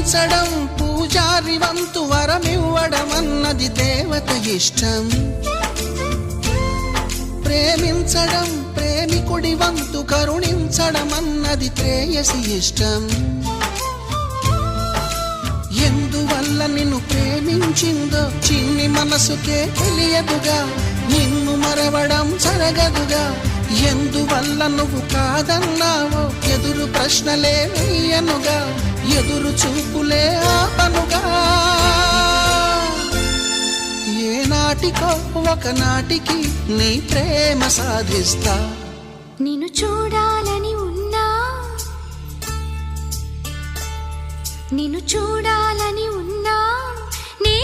పూజించడం పూజారి వంతు వరమివ్వడం అన్నది దేవత ఇష్టం. ప్రేమించడం ప్రేమికుడి వంతు కరుణించడం అన్నది ప్రేయసి ఇష్టం. ఎందువల్ల నిన్ను ప్రేమించిందో చిన్ని మనసుకే తెలియదుగా, నిన్ను మరవడం జరగదుగా. ఎందువల్ల నువ్వు కాదన్నావో ఎదురు ప్రశ్నలే వేయనుగా, ఎదురు చూపులే ఆపనుగా. ఏనాటికో ఒకనాటికి నీ ప్రేమ సాధిస్తా. నిన్ను చూడాలని ఉన్నా, నిన్ను చూడాలని ఉన్నా, నీ